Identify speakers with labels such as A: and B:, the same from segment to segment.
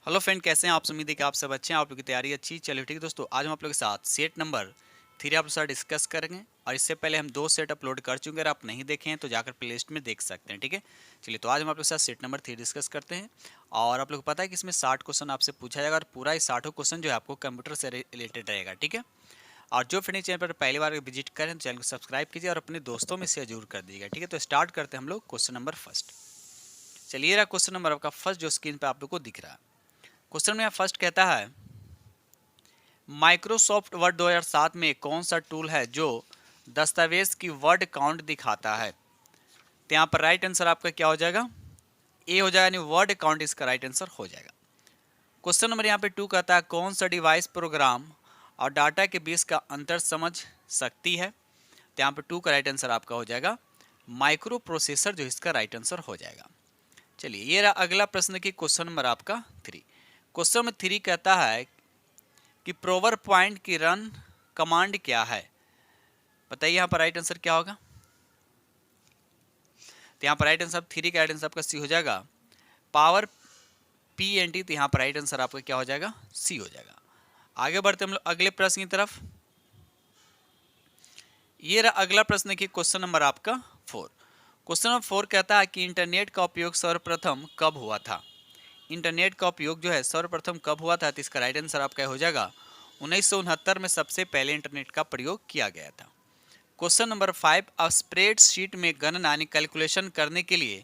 A: Hello friend, कैसे हैं आप? उम्मीद है कि आप सब अच्छे हैं, आप लोगों की तैयारी अच्छी चलिए। ठीक है दोस्तों, आज हम आप लोगों के साथ सेट नंबर 3 आप लोग के साथ डिस्कस करेंगे। और इससे पहले हम 2 सेट अपलोड कर चुके हैं, अगर आप नहीं देखे हैं तो जाकर प्ले लिस्ट में देख सकते हैं। ठीक है, चलिए तो आज हम आप लोग के साथ सेट नंबर 3 डिस्कस करते हैं। और आप लोग को पता है कि इसमें 60 क्वेश्चन आपसे पूछा जाएगा और पूरा ही 60 क्वेश्चन जो है आपको कंप्यूटर से रिलेटेड रहेगा। ठीक है, और जो फ्रेंड चैनल पर पहली बार विजिट करें तो चैनल को सब्सक्राइब कीजिए और अपने दोस्तों में शेयर जरूर कर दीजिएगा। ठीक है, तो स्टार्ट करते हैं हम लोग क्वेश्चन नंबर फर्स्ट। चलिए रहा क्वेश्चन नंबर आपका फर्स्ट जो स्क्रीन पर आप लोग को दिख रहा है। क्वेश्चन में फर्स्ट कहता है, माइक्रोसॉफ्ट वर्ड 2007 में कौन सा टूल है जो दस्तावेज की वर्ड काउंट दिखाता है? तो यहाँ पर राइट आंसर आपका क्या हो जाएगा? ए हो जाएगा, यानी वर्ड काउंट इसका राइट आंसर हो जाएगा। क्वेश्चन नंबर यहाँ पे 2 कहता है, कौन सा डिवाइस प्रोग्राम और डाटा के बीच का अंतर समझ सकती है? तो यहाँ पे 2 का राइट आंसर आपका हो जाएगा माइक्रो प्रोसेसर, जो इसका राइट आंसर हो जाएगा। चलिए ये रहा अगला प्रश्न की क्वेश्चन नंबर आपका 3। क्वेश्चन नंबर 3 कहता है कि प्रोवर पॉइंट की रन कमांड क्या है? बताइए यहाँ पर राइट आंसर क्या होगा? तो यहाँ पर राइट आंसर 3 का राइट आंसर आपका सी हो जाएगा, पावर PNT। तो यहाँ पर राइट आंसर आपका क्या हो जाएगा? सी हो जाएगा। आगे बढ़ते हम लोग अगले प्रश्न की तरफ। ये रहा अगला प्रश्न की क्वेश्चन नंबर आपका 4। क्वेश्चन नंबर 4 कहता है कि इंटरनेट का उपयोग सर्वप्रथम कब हुआ था? इंटरनेट का उपयोग जो है सर्वप्रथम कब हुआ था? तो इसका राइट आंसर आपका हो जाएगा 1969 में सबसे पहले इंटरनेट का प्रयोग किया गया था। क्वेश्चन नंबर 5, अब स्प्रेडशीट में गणना यानी कैलकुलेशन करने के लिए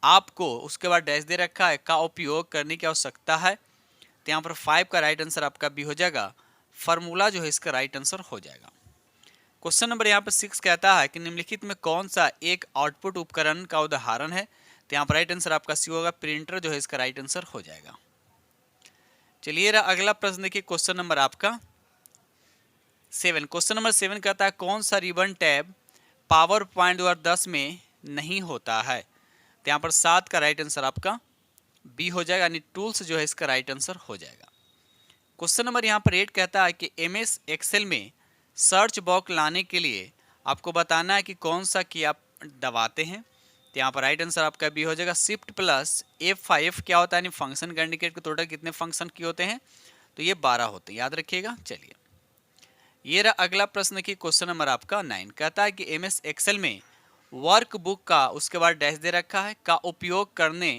A: आपको उसके बाद डैश दे रखा है का उपयोग करने की आवश्यकता है? तो यहाँ पर 5 का राइट आंसर आपका भी हो जाएगा, फार्मूला जो है इसका राइट आंसर हो जाएगा। क्वेश्चन नंबर यहाँ पर 6 कहता है कि निम्नलिखित में कौन सा एक आउटपुट उपकरण का उदाहरण है? तो यहाँ पर राइट आंसर आपका सी होगा, प्रिंटर जो है इसका राइट आंसर हो जाएगा। चलिए रहा अगला प्रश्न देखिए, क्वेश्चन नंबर आपका 7। क्वेश्चन नंबर 7 कहता है, कौन सा रिबन टैब पावर पॉइंट 2010 में नहीं होता है? तो यहाँ पर 7 का राइट आंसर आपका बी हो जाएगा, यानी टूल्स जो है इसका राइट आंसर हो जाएगा। क्वेश्चन नंबर यहाँ पर 8 कहता है कि MS एक्सेल में सर्च बॉक्स लाने के लिए आपको बताना है कि कौन सा की आप दबाते हैं? तो यहाँ पर राइट आंसर आपका बी हो जाएगा, शिफ्ट प्लस F5 क्या होता है, यानी फंक्शन का इंडिकेट के टोटल कितने फंक्शन की होते हैं? तो ये 12 होते हैं, याद रखिएगा। चलिए ये रहा अगला प्रश्न की क्वेश्चन नंबर आपका 9। कहता है कि MS एक्सेल में वर्कबुक का उसके बाद डैश दे रखा है का उपयोग करने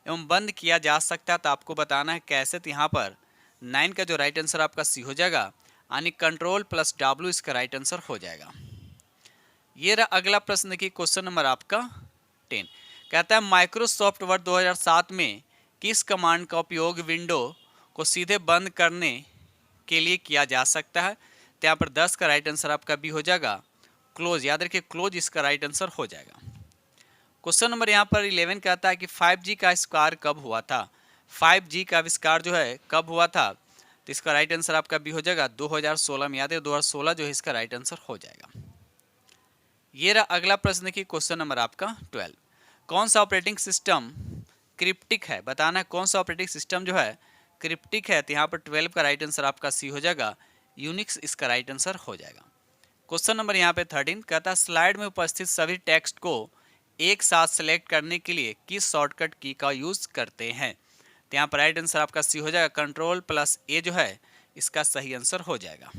A: एवं बंद किया जा सकता है, तो आपको बताना है कैसे। तो यहाँ पर 9 का जो राइट आंसर आपका सी हो जाएगा, यानी कंट्रोल प्लस W इसका राइट आंसर हो जाएगा। ये रहा अगला प्रश्न की क्वेश्चन नंबर आपका 10। कहता है माइक्रोसॉफ्ट वर्ड 2007 में किस कमांड का उपयोग विंडो को सीधे बंद करने के लिए किया जा सकता है? तो यहाँ पर 10 का राइट आंसर आपका भी हो जाएगा, क्लोज। याद रखिए क्लोज इसका राइट आंसर हो जाएगा। क्वेश्चन नंबर यहाँ पर 11 कहता है कि 5G का आविष्कार कब हुआ था? 5G का आविष्कार जो है कब हुआ था? तो इसका राइट आंसर आपका भी हो जाएगा 2016 में। याद है 2016 जो है इसका राइट आंसर हो जाएगा। ये रहा अगला प्रश्न की क्वेश्चन नंबर आपका 12। कौन सा ऑपरेटिंग सिस्टम क्रिप्टिक है? बताना है कौन सा ऑपरेटिंग सिस्टम जो है क्रिप्टिक है। तो यहाँ पर 12 का राइट आंसर आपका सी हो जाएगा, यूनिक्स इसका राइट आंसर हो जाएगा। क्वेश्चन नंबर यहाँ पे 13 कहता है स्लाइड में उपस्थित सभी टेक्स्ट को एक साथ सेलेक्ट करने के लिए किस शॉर्टकट की का यूज करते हैं? तो यहाँ पर राइट आंसर आपका सी हो जाएगा, कंट्रोल प्लस ए जो है इसका सही आंसर हो जाएगा।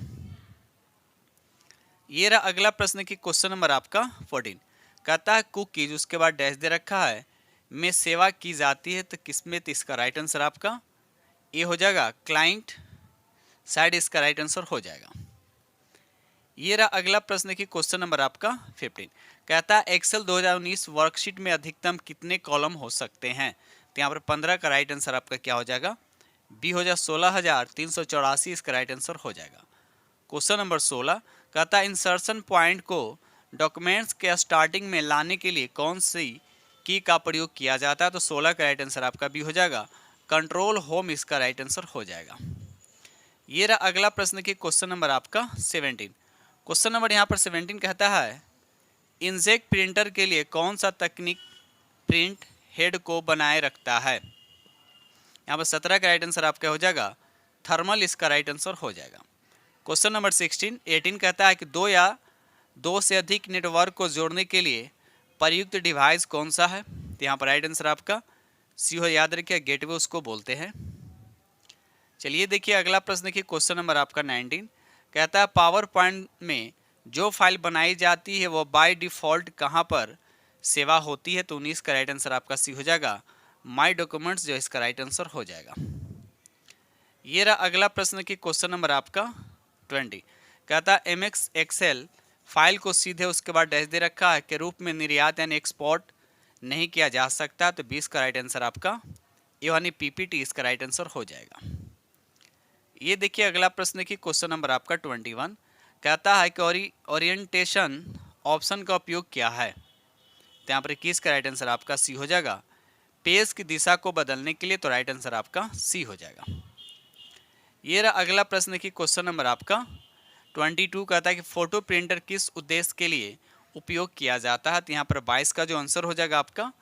A: ये रहा अगला प्रश्न की क्वेश्चन नंबर आपका 14। कहता है कुकीज उसके बाद डैश दे रखा है में सेवा की जाती है, तो किसमें? तो इसका राइट आंसर आपका ए हो जाएगा, क्लाइंट साइड इसका राइट आंसर हो जाएगा। ये रहा अगला प्रश्न की क्वेश्चन नंबर आपका 15। कहता है एक्सेल 2019 वर्कशीट में अधिकतम कितने कॉलम हो सकते हैं? तो यहाँ पर 15 का राइट आंसर आपका क्या हो जाएगा? बी हो जाएगा, 16,384 इसका राइट आंसर हो जाएगा। क्वेश्चन नंबर 16 कहता है इंसर्शन पॉइंट को डॉक्यूमेंट्स के स्टार्टिंग में लाने के लिए कौन सी की का प्रयोग किया जाता है? तो 16 का राइट आंसर आपका भी हो जाएगा, कंट्रोल होम इसका राइट आंसर हो जाएगा। ये रहा अगला प्रश्न की क्वेश्चन नंबर आपका 17। क्वेश्चन नंबर यहाँ पर 17 कहता है इंजेक्ट प्रिंटर के लिए कौन सा तकनीक प्रिंट हेड को बनाए रखता है? यहाँ पर 17 का राइट आंसर आपका हो जाएगा, थर्मल इसका राइट आंसर हो जाएगा। क्वेश्चन नंबर 18 कहता है कि दो या दो से अधिक नेटवर्क को जोड़ने के लिए प्रयुक्त डिवाइस कौन सा है? तो यहाँ पर राइट आंसर आपका सी हो, याद रखिए गेटवे उसको बोलते हैं। चलिए देखिए अगला प्रश्न देखिए क्वेश्चन नंबर आपका 19 कहता है पावर पॉइंट में जो फाइल बनाई जाती है वो बाय डिफॉल्ट कहाँ पर सेवा होती है। तो 19 का राइट आंसर आपका सी हो जाएगा माय डॉक्यूमेंट्स जो इसका राइट आंसर हो जाएगा। ये रहा अगला प्रश्न की क्वेश्चन नंबर आपका 20 कहता है एमएक्स एक्सेल फाइल को सीधे उसके बाद डैश दे रखा है के रूप में निर्यात यानी एक्सपोर्ट नहीं किया जा सकता। तो 20 का राइट आंसर आपका ये यानी पीपीटी इसका राइट आंसर हो जाएगा। ये देखिए अगला प्रश्न की क्वेश्चन नंबर आपका 21 कहता है कि ओरिएंटेशन ऑप्शन का उपयोग क्या है। तो यहाँ पर 21 का राइट आंसर आपका सी हो जाएगा पेज की दिशा को बदलने के लिए। तो राइट आंसर आपका सी हो जाएगा। ये रहा अगला प्रश्न की क्वेश्चन नंबर आपका 22 कहता है कि फोटो प्रिंटर किस उद्देश्य के लिए उपयोग किया जाता है। तो यहाँ पर 22 का जो आंसर हो जाएगा आपका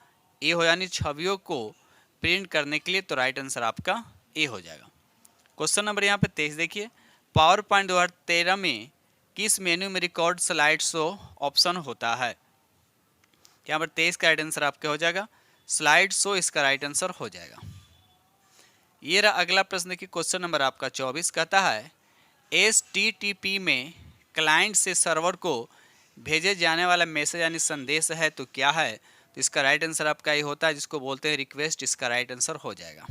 A: ए हो यानी छवियों को प्रिंट करने के लिए। तो राइट आंसर आपका ए हो जाएगा। क्वेश्चन नंबर यहाँ पे 23 देखिए पावर पॉइंट 2013 में किस मेन्यू में रिकॉर्ड स्लाइड शो ऑप्शन होता है। यहाँ पर 23 का राइट आंसर आपका हो जाएगा स्लाइड शो इसका राइट आंसर हो जाएगा। ये रहा अगला प्रश्न की क्वेश्चन नंबर आपका 24 कहता है HTTP में क्लाइंट से सर्वर को भेजे जाने वाला मैसेज यानी संदेश है तो क्या है। तो इसका राइट आंसर आपका ये होता है जिसको बोलते हैं रिक्वेस्ट इसका राइट आंसर हो जाएगा।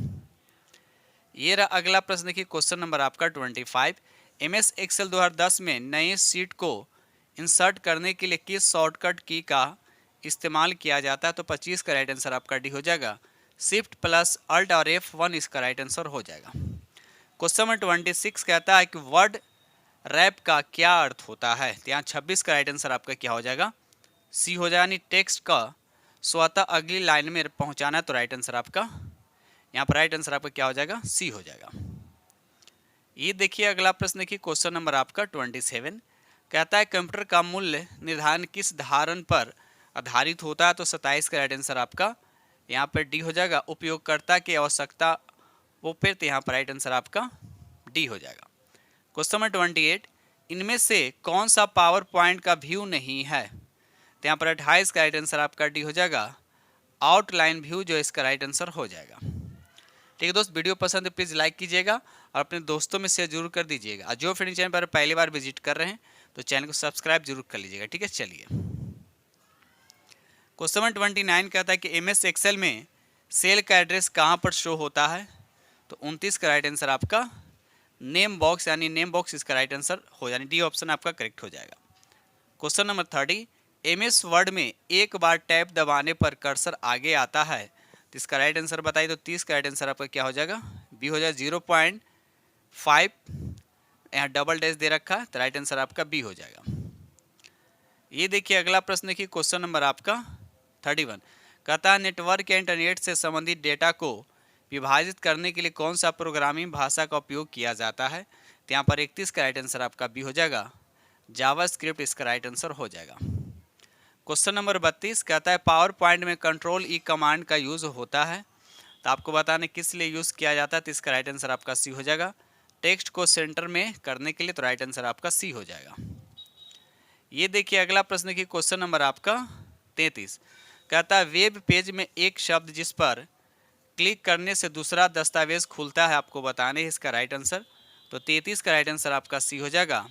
A: ये रहा अगला प्रश्न की क्वेश्चन नंबर आपका 25 MS एक्सेल 2010 में नए सीट को इंसर्ट करने के लिए किस शॉर्टकट की का इस्तेमाल किया जाता है। तो 25 का राइट आंसर आपका डी हो जाएगा शिफ्ट प्लस अल्ट और F1 इसका राइट आंसर हो जाएगा। क्वेश्चन नंबर 26 कहता है कि वर्ड रैप का क्या अर्थ होता है। तो यहाँ 26 का राइट आंसर आपका क्या हो जाएगा सी हो जाएगा यानी टेक्स्ट का स्वतः अगली लाइन में पहुंचाना। तो राइट आंसर आपका यहाँ पर राइट आंसर आपका क्या हो जाएगा सी हो जाएगा। ये देखिए अगला प्रश्न की क्वेश्चन नंबर आपका 27 कहता है कंप्यूटर का मूल्य निर्धारण किस धारण पर आधारित होता है। तो 27 का राइट आंसर आपका यहाँ पर डी हो जाएगा उपयोगकर्ता की आवश्यकता वो पे। तो यहाँ पर राइट आंसर आपका डी हो जाएगा। क्वेश्चन नंबर 28 इनमें से कौन सा पावर पॉइंट का व्यू नहीं है। तो यहाँ पर 28 का राइट आंसर आपका डी हो जाएगा आउटलाइन व्यू जो इसका राइट आंसर हो जाएगा। ठीक है दोस्त वीडियो पसंद है प्लीज़ लाइक कीजिएगा और अपने दोस्तों में शेयर जरूर कर दीजिएगा। और जो फ्रेंड चैनल पर पहली बार विजिट कर रहे हैं तो चैनल को सब्सक्राइब जरूर कर लीजिएगा। ठीक है चलिए क्वेश्चन नंबर 29 कहता है कि MS एक्सेल में सेल का एड्रेस कहाँ पर शो होता है। तो 29 का राइट आंसर आपका नेम बॉक्स यानी नेम बॉक्स इसका राइट आंसर हो यानी डी ऑप्शन आपका करेक्ट हो जाएगा। क्वेश्चन नंबर 30 MS वर्ड में एक बार टैब दबाने पर कर्सर आगे आता है तो इसका राइट आंसर बताइए। तो 30 का राइट आंसर आपका क्या हो जाएगा बी हो जाएगा 0.5 यहाँ डबल डैश दे रखा है तो राइट आंसर आपका बी हो जाएगा। ये देखिए अगला प्रश्न की क्वेश्चन नंबर आपका 31 कहता है नेटवर्क या इंटरनेट से संबंधित डेटा को विभाजित करने के लिए कौन सा प्रोग्रामिंग भाषा का उपयोग किया जाता है। तो यहाँ पर 31 का राइट आंसर आपका बी हो जाएगा जावास्क्रिप्ट इसका राइट आंसर हो जाएगा। क्वेश्चन नंबर 32 कहता है पावर पॉइंट में कंट्रोल ई कमांड का यूज़ होता है तो आपको बताने किस लिए यूज़ किया जाता है। तो इसका राइट आंसर आपका सी हो जाएगा टेक्स्ट को सेंटर में करने के लिए। तो राइट आंसर आपका सी हो जाएगा। ये देखिए अगला प्रश्न की क्वेश्चन नंबर आपका 33 कहता है वेब पेज में एक शब्द जिस पर क्लिक करने से दूसरा दस्तावेज खुलता है आपको बताने है इसका राइट आंसर। तो 33 का राइट आंसर आपका सी हो जाएगा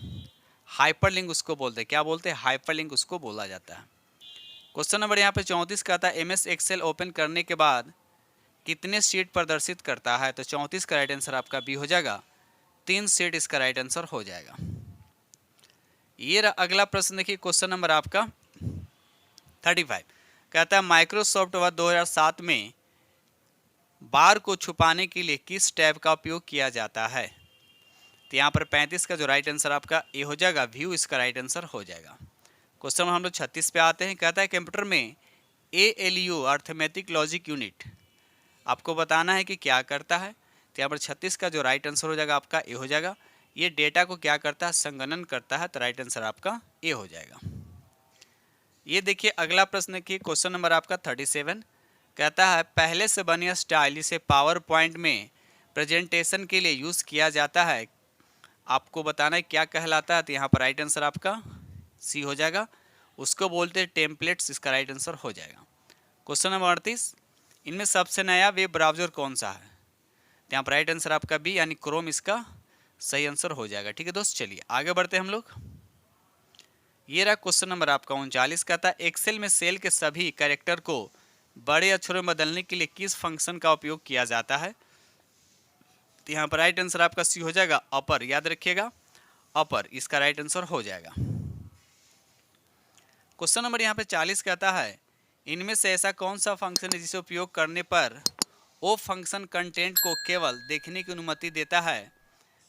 A: हाइपरलिंक उसको बोलते हैं। क्या बोलते हैं हाइपरलिंक उसको बोला जाता है। क्वेश्चन नंबर यहाँ पे 34 कहता है MS एक्सेल ओपन करने के बाद कितने शीट प्रदर्शित करता है। तो 34 का राइट आंसर आपका बी हो जाएगा 3 शीट इसका राइट आंसर हो जाएगा। ये अगला प्रश्न देखिए क्वेश्चन नंबर आपका 35 कहता है माइक्रोसॉफ्ट वर्ड 2007 में बार को छुपाने के लिए किस टैब का उपयोग किया जाता है। तो यहाँ पर 35 का जो राइट आंसर आपका ए हो जाएगा व्यू इसका राइट आंसर हो जाएगा। क्वेश्चन हम लोग 36 पे आते हैं कहता है कंप्यूटर में ALU अर्थमेटिक लॉजिक यूनिट आपको बताना है कि क्या करता है। तो यहाँ पर 36 का जो राइट आंसर हो जाएगा आपका ए हो जाएगा ये डेटा को क्या करता है संगणन करता है। तो राइट आंसर आपका ए हो जाएगा। ये देखिए अगला प्रश्न की क्वेश्चन नंबर आपका 37 कहता है पहले से बनी स्टाइल जिसे पावर पॉइंट में प्रेजेंटेशन के लिए यूज़ किया जाता है आपको बताना है क्या कहलाता है। तो यहाँ पर राइट आंसर आपका सी हो जाएगा उसको बोलते हैं टेम्पलेट्स इसका राइट आंसर हो जाएगा। क्वेश्चन नंबर 38 इनमें सबसे नया वेब ब्राउज़र कौन सा है। यहाँ पर राइट आंसर आपका बी यानी क्रोम इसका सही आंसर हो जाएगा। ठीक है दोस्त, चलिए आगे बढ़ते हैं हम लोग। ये रहा क्वेश्चन नंबर आपका 39, कहता है एक्सेल में सेल के सभी कैरेक्टर को बड़े अक्षरों में बदलने के लिए किस फंक्शन का उपयोग किया जाता है। तो यहाँ पर राइट आंसर आपका सी हो जाएगा अपर, याद रखिएगा अपर इसका राइट आंसर हो जाएगा। क्वेश्चन नंबर यहाँ पे 40 कहता है इनमें से ऐसा कौन सा फंक्शन है जिसे उपयोग करने पर वो फंक्शन कंटेंट को केवल देखने की अनुमति देता है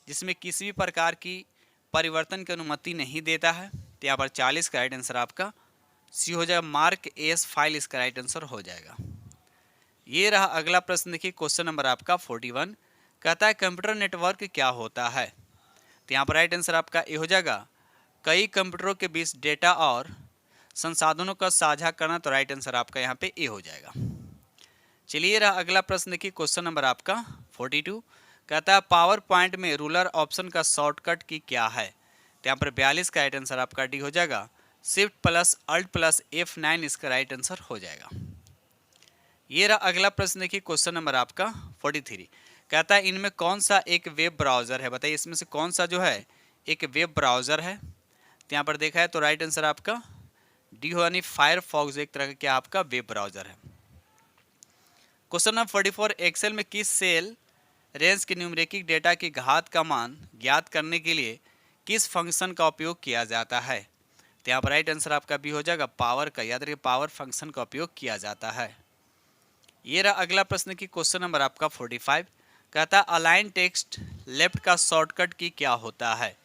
A: जिसमें किसी भी प्रकार की परिवर्तन की अनुमति नहीं देता है। तो यहाँ पर 40 का राइट आंसर आपका सी हो जाएगा मार्क एस फाइल इसका राइट आंसर हो जाएगा। ये रहा अगला प्रश्न, देखिए क्वेश्चन नंबर आपका 41 कहता है कंप्यूटर नेटवर्क क्या होता है। तो यहाँ पर राइट आंसर आपका ए हो जाएगा कई कंप्यूटरों के बीच डेटा और संसाधनों का साझा करना। तो राइट आंसर आपका यहाँ पे ए हो जाएगा। चलिए रहा अगला प्रश्न, देखिए क्वेश्चन नंबर आपका 42 कहता है पावर पॉइंट में रूलर ऑप्शन का शॉर्टकट की क्या है। तो यहाँ पर 42 का राइट आंसर आपका डी हो जाएगा shift plus alt plus F9 इसका राइट आंसर हो जाएगा। ये रहा अगला प्रश्न, देखिए क्वेश्चन नंबर आपका 43 कहता है इनमें कौन सा एक वेब ब्राउज़र है, बताइए इसमें से कौन सा जो है एक वेब ब्राउज़र है। तो यहाँ पर देखा है तो राइट आंसर आपका डी हो यानी फायरफॉक्स एक तरह का क्या आपका वेब ब्राउज़र है। क्वेश्चन नंबर 44 एक्सेल में किस सेल रेंज के न्यूमेरिक डेटा की घात का मान ज्ञात करने के लिए किस फंक्शन का उपयोग किया जाता है। तो यहाँ पर राइट आंसर आपका भी हो जाएगा पावर का, याद रखिए पावर फंक्शन का उपयोग किया जाता है। ये रहा अगला प्रश्न की क्वेश्चन नंबर आपका 45 कहता है अलाइन टेक्स्ट लेफ्ट का शॉर्टकट की क्या होता है।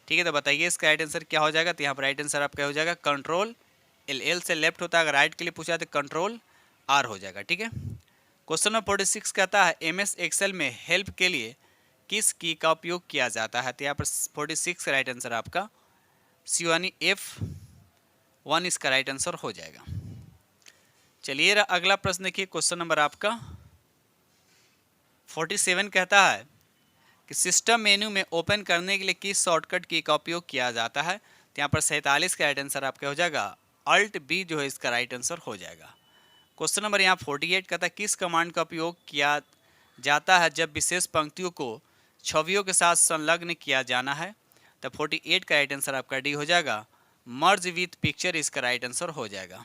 A: ठीक है, तो बताइए इसका राइट आंसर क्या हो जाएगा। तो यहाँ पर राइट आंसर आपका हो जाएगा कंट्रोल एल से लेफ्ट होता है, अगर राइट के लिए पूछा तो कंट्रोल आर हो जाएगा। ठीक है, क्वेश्चन नंबर 46 कहता है MS एक्सेल में हेल्प के लिए किस की का उपयोग किया जाता है। तो यहाँ पर 46 का राइट आंसर आपका सी यानी F1 इसका राइट आंसर हो जाएगा। चलिए अगला प्रश्न देखिए क्वेश्चन नंबर आपका 47 कहता है कि सिस्टम मेन्यू में ओपन करने के लिए किस शॉर्टकट की का उपयोग किया जाता है। तो यहाँ पर 47 का राइट आंसर आपका हो जाएगा अल्ट बी जो है इसका राइट आंसर हो जाएगा। क्वेश्चन नंबर यहाँ 48 कहता है किस कमांड का उपयोग किया जाता है जब विशेष पंक्तियों को छवियों के साथ संलग्न किया जाना है। तो 48 का राइट आंसर आपका डी हो जाएगा मर्ज विथ पिक्चर इसका राइट आंसर हो जाएगा।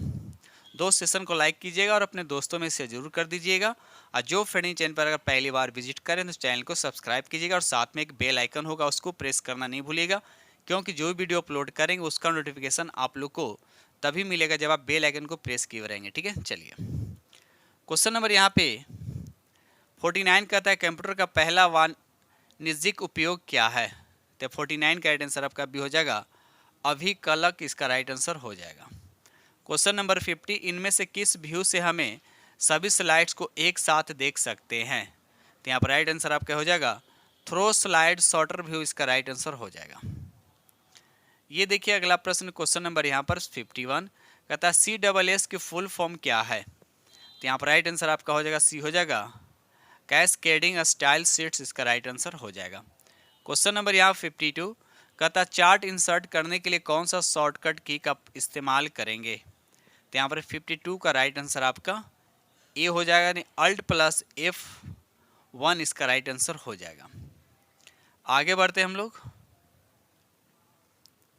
A: दोस्त सेशन को लाइक कीजिएगा और अपने दोस्तों में से जरूर कर दीजिएगा और जो फ्रेंड चैनल पर अगर पहली बार विजिट करें तो चैनल को सब्सक्राइब कीजिएगा और साथ में एक बेल आइकन होगा उसको प्रेस करना नहीं भूलिएगा, क्योंकि जो वीडियो अपलोड करेंगे उसका नोटिफिकेशन आप लोग को तभी मिलेगा जब आप बेल आइकन को प्रेस किए रहेंगे। ठीक है, चलिए क्वेश्चन नंबर यहाँ पे 49 कहता है कंप्यूटर का पहला वाणिज्यिक उपयोग क्या है। तो 49 का राइट आंसर आपका भी हो जाएगा अभिकलक इसका राइट आंसर हो जाएगा। क्वेश्चन नंबर 50 इनमें से किस व्यू से हमें सभी स्लाइड्स को एक साथ देख सकते हैं। तो यहाँ पर राइट आंसर आपका हो जाएगा थ्रो स्लाइड शॉर्टर व्यू इसका राइट आंसर हो जाएगा। ये देखिए अगला प्रश्न क्वेश्चन नंबर यहाँ पर 51 कहता है CSS की फुल फॉर्म क्या है। तो यहाँ पर राइट आंसर आपका हो जाएगा सी हो जाएगा कैस्केडिंग स्टाइल शीट्स इसका राइट आंसर हो जाएगा। क्वेश्चन नंबर यहाँ 52 कहता चार्ट इंसर्ट करने के लिए कौन सा शॉर्टकट की का इस्तेमाल करेंगे। तो यहाँ पर 52 का राइट आंसर आपका ए हो जाएगा यानी अल्ट प्लस F1 इसका राइट आंसर हो जाएगा। आगे बढ़ते हैं हम लोग।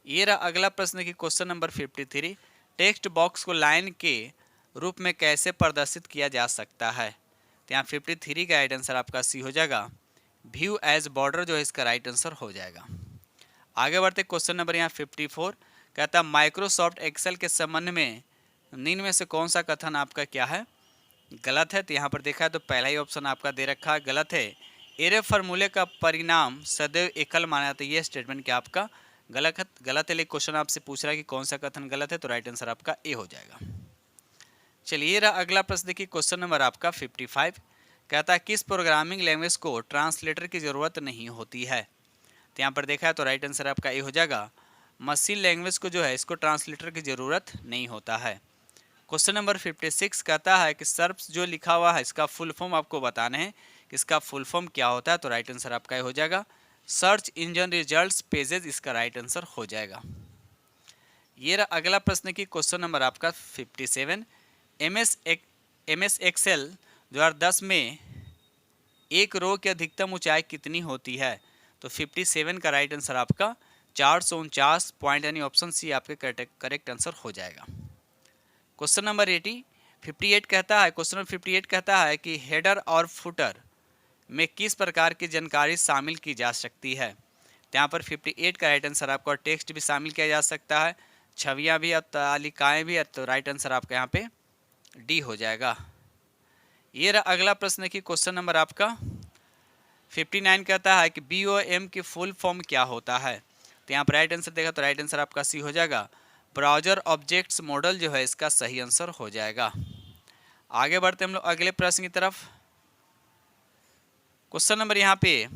A: ये रहा अगला प्रश्न की क्वेश्चन नंबर 53 टेक्स्ट बॉक्स को लाइन के रूप में कैसे प्रदर्शित किया जा सकता है। तो यहाँ 53 का राइट आंसर आपका सी हो जाएगा व्यू एज बॉर्डर जो है इसका राइट आंसर हो जाएगा। आगे बढ़ते क्वेश्चन नंबर यहाँ 54 कहता है माइक्रोसॉफ्ट एक्सेल के संबंध में निम्न में से कौन सा कथन आपका क्या है, गलत है। तो यहाँ पर देखा है तो पहला ही ऑप्शन आपका दे रखा है गलत है। एरे फार्मूले का परिणाम सदैव एकल माना जाता है, ये स्टेटमेंट क्या आपका गलत है। लेकिन क्वेश्चन आपसे पूछ रहा है कि कौन सा कथन गलत है, तो राइट आंसर आपका ए हो जाएगा। चलिए रहा अगला प्रश्न देखिए क्वेश्चन नंबर आपका 55 कहता है किस प्रोग्रामिंग लैंग्वेज को ट्रांसलेटर की ज़रूरत नहीं होती है। तो यहाँ पर देखा है तो राइट आंसर आपका ए हो जाएगा मशीन लैंग्वेज को जो है इसको ट्रांसलेटर की ज़रूरत नहीं होता है। क्वेश्चन नंबर 56 कहता है कि सर्प्स जो लिखा हुआ है इसका फुल फॉर्म आपको बताना है कि इसका फुल फॉर्म क्या होता है। तो राइट आंसर आपका ये हो जाएगा सर्च इंजन रिजल्ट्स पेजेस इसका राइट आंसर हो जाएगा। ये रहा अगला प्रश्न की क्वेश्चन नंबर आपका 57 MS एक्सेल 2010 में एक रो की अधिकतम ऊंचाई कितनी होती है? तो 57 का राइट आंसर आपका 449 पॉइंट, यानी ऑप्शन सी आपके करेक्ट आंसर हो जाएगा। क्वेश्चन नंबर 58 कहता है, क्वेश्चन नंबर 58 कहता है कि हेडर और फुटर में किस प्रकार की जानकारी शामिल की जा सकती है? तो यहाँ पर 58 का राइट आंसर आपका टेक्स्ट भी शामिल किया जा सकता है, छवियां भी और तालिकाएं भी, तो राइट आंसर आपका यहाँ पे डी हो जाएगा। ये रहा अगला प्रश्न की क्वेश्चन नंबर आपका 59 कहता है कि BOM की फुल फॉर्म क्या होता है? तो यहाँ पर राइट आंसर देखा तो राइट आंसर आपका सी हो जाएगा, ब्राउजर ऑब्जेक्ट्स मॉडल जो है इसका सही आंसर हो जाएगा। आगे बढ़ते हम लोग अगले प्रश्न की तरफ। क्वेश्चन नंबर यहाँ पे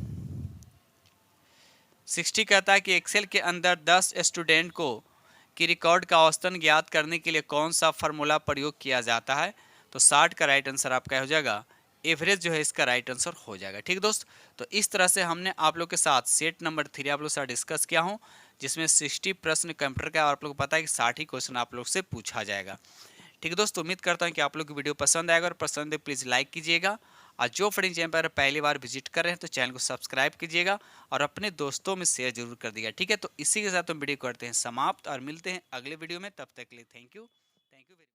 A: 60 कहता है कि एक्सेल के अंदर 10 स्टूडेंट को की रिकॉर्ड का औसतन ज्ञात करने के लिए कौन सा फार्मूला प्रयोग किया जाता है? तो 60 का राइट आंसर आपका हो जाएगा एवरेज जो है इसका राइट आंसर हो जाएगा। ठीक दोस्त, तो इस तरह से हमने आप लोग के साथ सेट नंबर 3 आप लोग के साथ डिस्कस किया हूँ, जिसमें 60 प्रश्न कंप्यूटर का, और आप लोग को पता है कि 60 ही क्वेश्चन आप लोग से पूछा जाएगा। ठीक है दोस्तों, उम्मीद करता हूँ कि आप लोग की वीडियो पसंद आएगा, और पसंद है प्लीज़ लाइक कीजिएगा, और जो फ्रेंड चैनल पर पहली बार विजिट कर रहे हैं तो चैनल को सब्सक्राइब कीजिएगा और अपने दोस्तों में शेयर जरूर कर दीजिएगा। ठीक है, तो इसी के साथ हम वीडियो करते हैं समाप्त और मिलते हैं अगले वीडियो में। तब तक के लिए थैंक यू।